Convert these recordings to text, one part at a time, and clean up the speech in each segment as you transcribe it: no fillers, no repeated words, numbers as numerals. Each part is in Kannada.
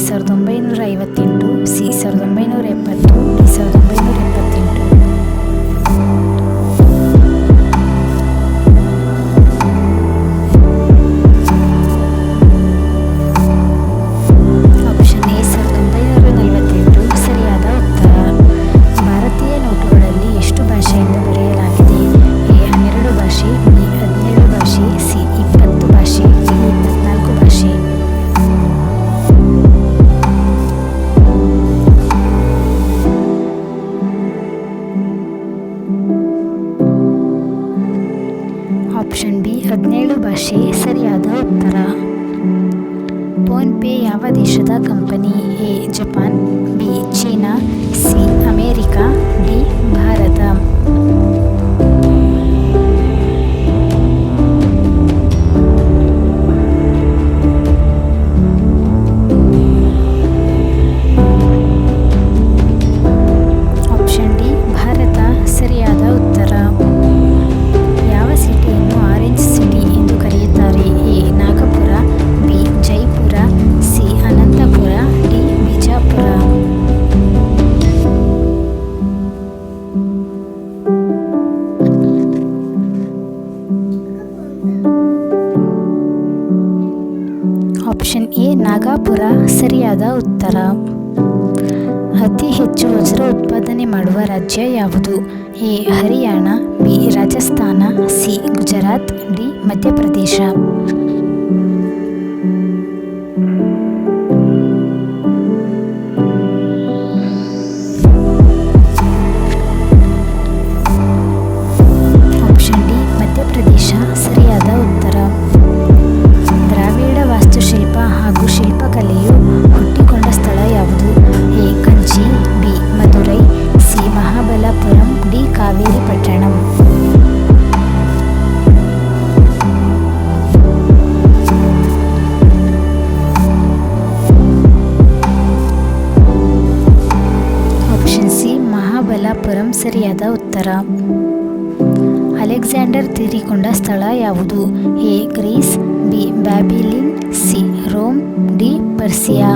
1958, ಸಿ 1970, ಡಿ 1978. ಆಪ್ಷನ್ ಎ 1948 ಸರಿಯಾದ ಉತ್ತರ. ಭಾರತೀಯ ನೋಟುಗಳಲ್ಲಿ ಎಷ್ಟು ಭಾಷೆಯಿಂದ ಬರೆಯಲಾಗಿದೆ? ಎ 12 ಭಾಷೆ, ಬಿ 17 ಭಾಷೆ, ಸಿ 20 ಭಾಷೆ, ಡಿ 24 ಭಾಷೆ. ಆಪ್ಷನ್ ಬಿ 17 ಭಾಷೆ ಸರಿಯಾದ ಉತ್ತರ. ಫೋನ್ ಪೇ ಯಾವ ದೇಶದ company? A Japan, B China, C America, D Bharat. Option D Bharat ಸರಿಯಾದ ಉತ್ತರ. ಯಾವ ಸಿಟಿಯನ್ನು ಆರೆಂಜ್ ಸಿಟಿ ಎಂದು ಕರೆಯುತ್ತಾರೆ? A Nagpur, B Jaipur, C Anantapur, D Bijapur. Option A Nagpur ಸರಿಯಾದ ಉತ್ತರ. ಅತಿ ಹೆಚ್ಚು ವಜ್ರ ಉತ್ಪಾದನೆ ಮಾಡುವ ರಾಜ್ಯ ಯಾವುದು? A Haryana, B Rajasthan, C Gujarat, D Madhya Pradesh. Option D Madhya Pradesh ಸರಿಯಾದ ಉತ್ತರ. ದ್ರಾವಿಡ ವಾಸ್ತುಶಿಲ್ಪ ಹಾಗೂ ಶಿಲ್ಪಕಲೆಯು ಹುಟ್ಟಿಕೊಂಡ ಸ್ಥಳ ಯಾವುದು? A Kanchi, B Madurai, C ಮಹಾಬಲಪುರಂ, D Kaveri Pattanam. Option C Mahabalipuram ಸರಿಯಾದ ಉತ್ತರ. ಅಲೆಕ್ಸಾಂಡರ್ ತೀರಿಕೊಂಡ ಸ್ಥಳ ಯಾವುದು? A Greece, B Babylon, C Rome, D Persia.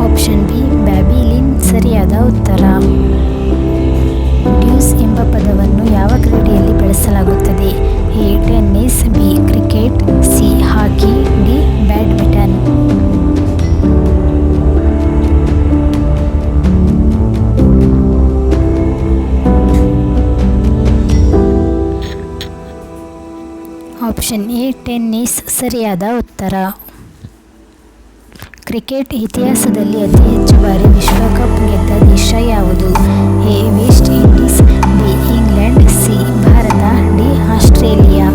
Option B Babylon ಸರಿಯಾದ ಉತ್ತರ. ಡ್ಯೂಸ್ ಎಂಬ ಪದವನ್ನು ಯಾವ ಕ್ರೀಡೆಯಲ್ಲಿ ಬಳಸಲಾಗುತ್ತದೆ? A tennis, B cricket, C hockey, D badminton. Option A tennis ಸರಿಯಾದ ಉತ್ತರ. ಕ್ರಿಕೆಟ್ ಇತಿಹಾಸದಲ್ಲಿ ಅತಿ ಹೆಚ್ಚು ಬಾರಿ ವಿಶ್ವಕಪ್ ಗೆದ್ದ ದೇಶ ಯಾವುದು? A West Indies, B England, C Bharat, D Australia.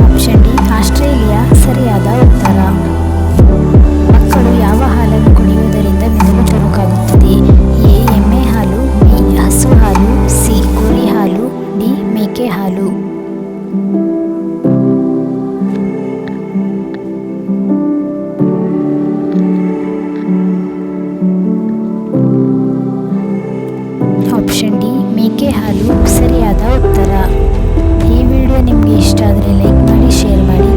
Option D Australia ಸರಿಯಾದ ಉತ್ತರ. ಮಕ್ಕಳು ಯಾವ ಹಾಲನ್ನು ಕುಡಿಯುವುದರಿಂದ ಮೆದುಳು ಚುರುಕಾಗುತ್ತದೆ? ಎ ಎಮ್ಮೆ ಹಾಲು, ಬಿ ಹಸು ಹಾಲು, ಸಿ ಕುರಿ ಹಾಲು, ಡಿ ಮೇಕೆ ಹಾಲು. ಆಪ್ಷನ್ ಡಿ ಮೇಕೆ ಹಾಲು ಸರಿಯಾದ ಉತ್ತರ. ಈ ವಿಡಿಯೋ ನಿಮಗೆ ಇಷ್ಟ ಆದರೆ ಲೈಕ್ ಮಾಡಿ, ಶೇರ್ ಮಾಡಿ.